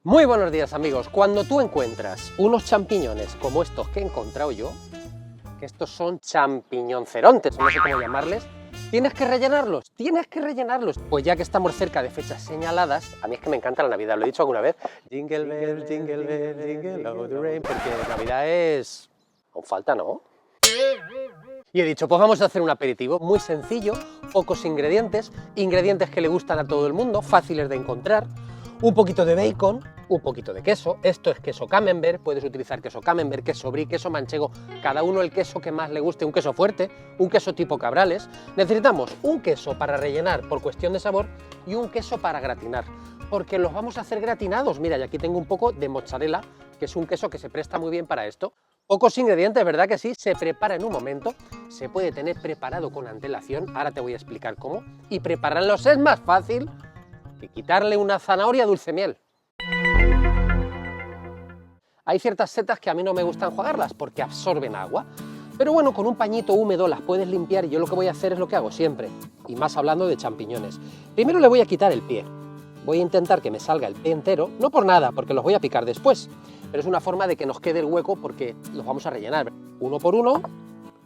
Muy buenos días, amigos. Cuando tú encuentras unos champiñones como estos que he encontrado yo, que estos son champiñoncerontes, no sé cómo llamarles, tienes que rellenarlos. Pues ya que estamos cerca de fechas señaladas, a mí es que me encanta la Navidad, lo he dicho alguna vez, jingle bell, jingle all the rain, porque Navidad es... aún falta, ¿no? Y he dicho, pues vamos a hacer un aperitivo muy sencillo, pocos ingredientes, ingredientes que le gustan a todo el mundo, fáciles de encontrar, un poquito de bacon, un poquito de queso, esto es queso camembert, puedes utilizar queso camembert, queso brie, queso manchego, cada uno el queso que más le guste, un queso fuerte, un queso tipo cabrales. Necesitamos un queso para rellenar por cuestión de sabor y un queso para gratinar, porque los vamos a hacer gratinados. Mira, y aquí tengo un poco de mozzarella, que es un queso que se presta muy bien para esto. Pocos ingredientes, ¿verdad que sí? Se prepara en un momento, se puede tener preparado con antelación, ahora te voy a explicar cómo, y prepararlos es más fácil que quitarle una zanahoria dulce miel. Hay ciertas setas que a mí no me gusta enjuagarlas porque absorben agua, pero bueno, con un pañito húmedo las puedes limpiar y yo lo que voy a hacer es lo que hago siempre, y más hablando de champiñones. Primero le voy a quitar el pie, voy a intentar que me salga el pie entero, no por nada, porque los voy a picar después, pero es una forma de que nos quede el hueco porque los vamos a rellenar uno por uno,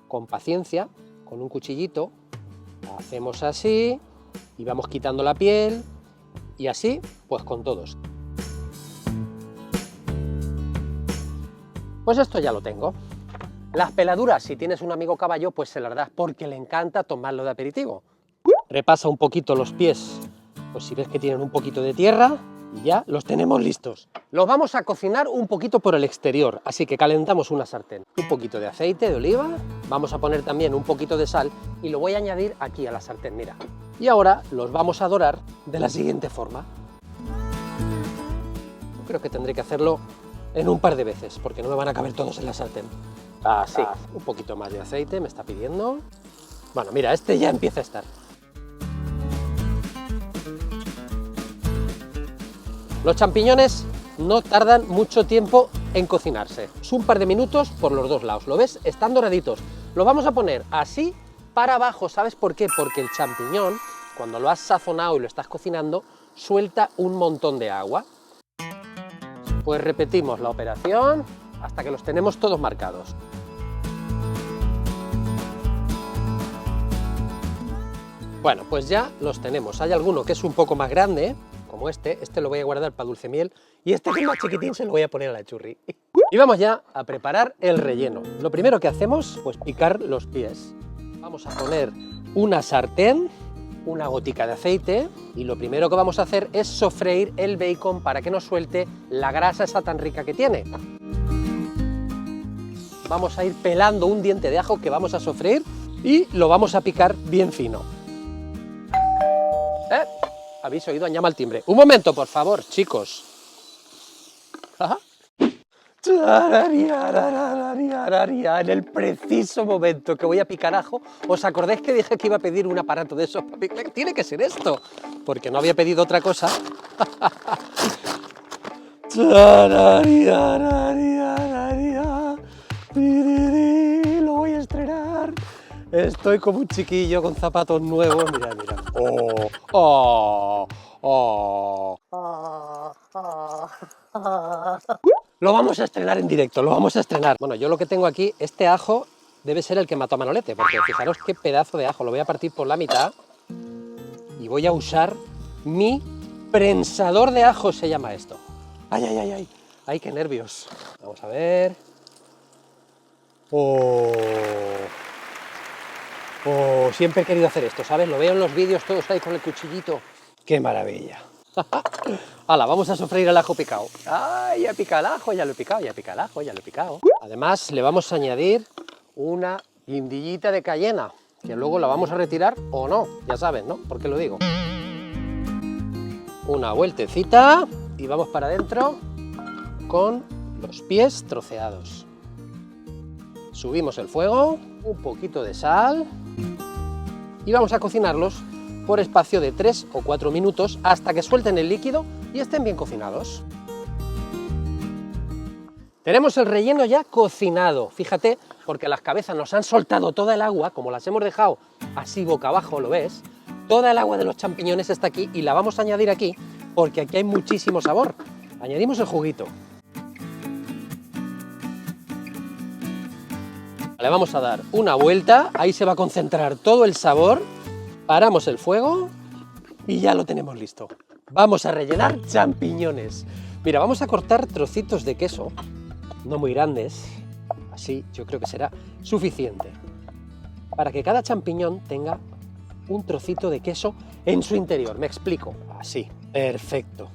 con paciencia, con un cuchillito, hacemos así y vamos quitando la piel y así pues con todos. Pues esto ya lo tengo. Las peladuras, si tienes un amigo caballo, pues se las das porque le encanta tomarlo de aperitivo. Repasa un poquito los pies, pues si ves que tienen un poquito de tierra, y ya los tenemos listos. Los vamos a cocinar un poquito por el exterior, así que calentamos una sartén. Un poquito de aceite de oliva, vamos a poner también un poquito de sal y lo voy a añadir aquí a la sartén, mira. Y ahora los vamos a dorar de la siguiente forma. Creo que tendré que hacerlo en un par de veces, porque no me van a caber todos en la sartén. Así, un poquito más de aceite me está pidiendo. Bueno, mira, este ya empieza a estar. Los champiñones no tardan mucho tiempo en cocinarse. Es un par de minutos por los dos lados. ¿Lo ves? Están doraditos. Lo vamos a poner así para abajo. ¿Sabes por qué? Porque el champiñón, cuando lo has sazonado y lo estás cocinando, suelta un montón de agua. Pues repetimos la operación hasta que los tenemos todos marcados. Bueno, pues ya los tenemos. Hay alguno que es un poco más grande, como este lo voy a guardar para dulce miel, y este que es más chiquitín se lo voy a poner a la churri. Y vamos ya a preparar el relleno. Lo primero que hacemos, pues picar los pies. Vamos a poner una sartén, una gotica de aceite, y lo primero que vamos a hacer es sofreír el bacon para que nos suelte la grasa esa tan rica que tiene. Vamos a ir pelando un diente de ajo que vamos a sofreír y lo vamos a picar bien fino. Habéis oído, llama al timbre. Un momento, por favor, chicos. Ajá. En el preciso momento que voy a picar ajo, ¿os acordáis que dije que iba a pedir un aparato de esos para picar? Tiene que ser esto, porque no había pedido otra cosa. Lo voy a estrenar. Estoy como un chiquillo con zapatos nuevos. Mira, mira. Lo vamos a estrenar en directo, lo vamos a estrenar. Bueno, yo lo que tengo aquí, este ajo debe ser el que mató a Manolete, porque fijaros qué pedazo de ajo. Lo voy a partir por la mitad y voy a usar mi prensador de ajo, se llama esto. ¡Ay, ay, ay, ay! ¡Ay, qué nervios! Vamos a ver. Siempre he querido hacer esto, ¿sabes? Lo veo en los vídeos todos ahí con el cuchillito. ¡Qué maravilla! ¡Hala, vamos a sofreír el ajo picado! ¡Ay, ya pica el ajo! Ya lo he picado, ya pica el ajo, ya lo he picado. Además, le vamos a añadir una guindillita de cayena, que luego la vamos a retirar o no, ya saben, ¿no? ¿Por qué lo digo? Una vueltecita y vamos para adentro con los pies troceados. Subimos el fuego, un poquito de sal y vamos a cocinarlos por espacio de 3 o 4 minutos hasta que suelten el líquido y estén bien cocinados. Tenemos el relleno ya cocinado, fíjate, porque las cabezas nos han soltado toda el agua, como las hemos dejado así boca abajo, ¿lo ves? Toda el agua de los champiñones está aquí y la vamos a añadir aquí porque aquí hay muchísimo sabor. Añadimos el juguito. Le vamos a dar una vuelta, ahí se va a concentrar todo el sabor. Paramos el fuego y ya lo tenemos listo. Vamos a rellenar champiñones. Mira, vamos a cortar trocitos de queso, no muy grandes, así yo creo que será suficiente, para que cada champiñón tenga un trocito de queso en su interior. Me explico, así, perfecto.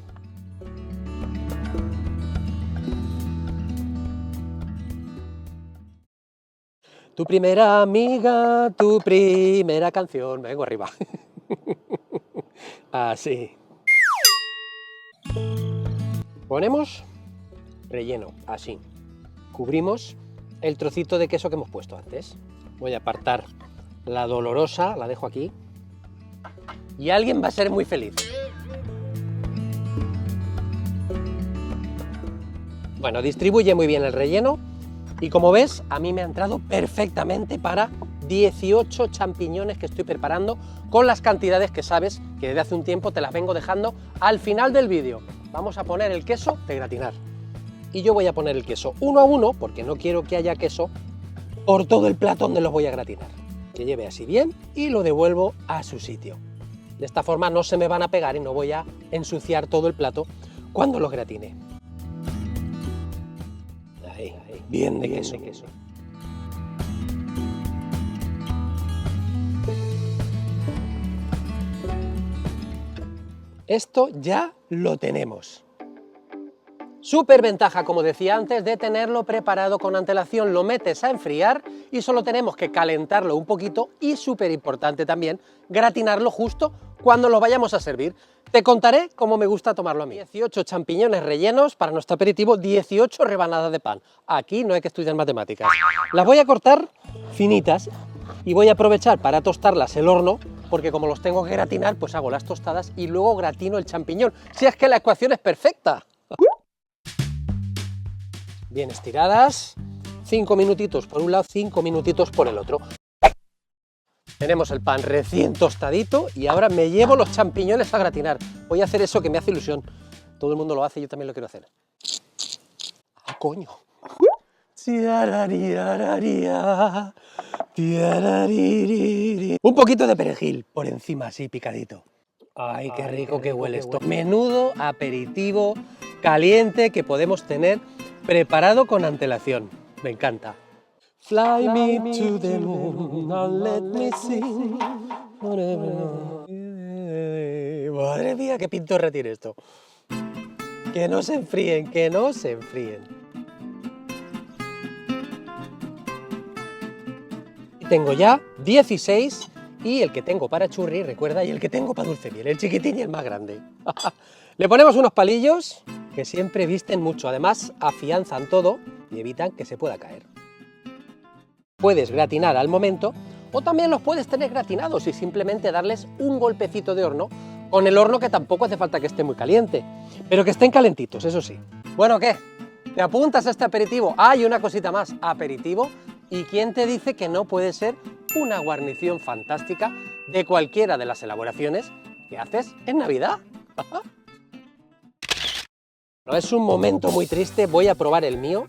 Tu primera amiga, tu primera canción. Me vengo arriba. Así. Ponemos relleno, así. Cubrimos el trocito de queso que hemos puesto antes. Voy a apartar la dolorosa, la dejo aquí. Y alguien va a ser muy feliz. Bueno, distribuye muy bien el relleno. Y como ves, a mí me ha entrado perfectamente para 18 champiñones que estoy preparando con las cantidades que sabes que desde hace un tiempo te las vengo dejando al final del vídeo. Vamos a poner el queso de gratinar. Y yo voy a poner el queso uno a uno, porque no quiero que haya queso por todo el plato donde los voy a gratinar. Que lleve así bien y lo devuelvo a su sitio. De esta forma no se me van a pegar y no voy a ensuciar todo el plato cuando los gratine. Ahí, bien de queso. Esto ya lo tenemos. Súper ventaja, como decía antes, de tenerlo preparado con antelación. Lo metes a enfriar y solo tenemos que calentarlo un poquito y, súper importante también, gratinarlo justo cuando lo vayamos a servir. Te contaré cómo me gusta tomarlo a mí. 18 champiñones rellenos para nuestro aperitivo, 18 rebanadas de pan. Aquí no hay que estudiar matemáticas. Las voy a cortar finitas y voy a aprovechar para tostarlas el horno, porque como los tengo que gratinar, pues hago las tostadas y luego gratino el champiñón. Si es que la ecuación es perfecta. Bien estiradas, 5 minutitos por un lado, 5 minutitos por el otro. Tenemos el pan recién tostadito y ahora me llevo los champiñones a gratinar. Voy a hacer eso que me hace ilusión. Todo el mundo lo hace, yo también lo quiero hacer. ¡Ah, coño! Un poquito de perejil por encima, así picadito. ¡Ay, qué rico que huele esto! Menudo aperitivo caliente que podemos tener preparado con antelación. Me encanta. Fly me to the moon and let me sing. Madre mía, qué pintorra tiene esto. Que no se enfríen, que no se enfríen. Tengo ya 16 y el que tengo para churri, recuerda, y el que tengo para dulce miel, el chiquitín y el más grande. Le ponemos unos palillos que siempre visten mucho, además afianzan todo y evitan que se pueda caer. Puedes gratinar al momento o también los puedes tener gratinados y simplemente darles un golpecito de horno con el horno, que tampoco hace falta que esté muy caliente, pero que estén calentitos, eso sí. Bueno, ¿qué? ¿Te apuntas a este aperitivo? Hay una cosita más, aperitivo, y ¿quién te dice que no puede ser una guarnición fantástica de cualquiera de las elaboraciones que haces en Navidad? No es un momento muy triste, voy a probar el mío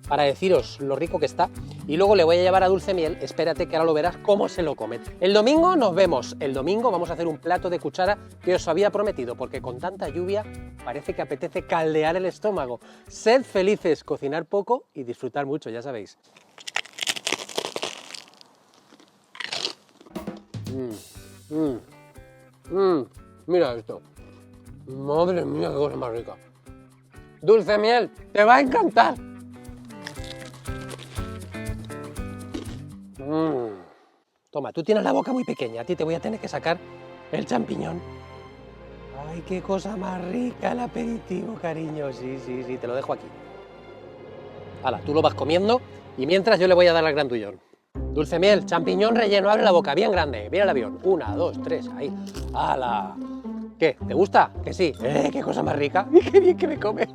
para deciros lo rico que está y luego le voy a llevar a Dulce Miel. Espérate que ahora lo verás cómo se lo come. El domingo nos vemos, el domingo vamos a hacer un plato de cuchara que os había prometido, porque con tanta lluvia parece que apetece caldear el estómago. Sed felices, cocinar poco y disfrutar mucho, ya sabéis. Mira esto. Madre mía, qué cosa más rica. Dulce Miel, te va a encantar. Toma, tú tienes la boca muy pequeña, a ti te voy a tener que sacar el champiñón. Ay, qué cosa más rica el aperitivo, cariño. Sí, te lo dejo aquí. Hala, tú lo vas comiendo y mientras yo le voy a dar al grandullón. Dulce Miel, champiñón relleno, abre la boca, bien grande, mira el avión. 1, 2, 3, ahí. ¡Hala! ¿Qué? ¿Te gusta? Que sí. Qué cosa más rica. Qué bien que me come.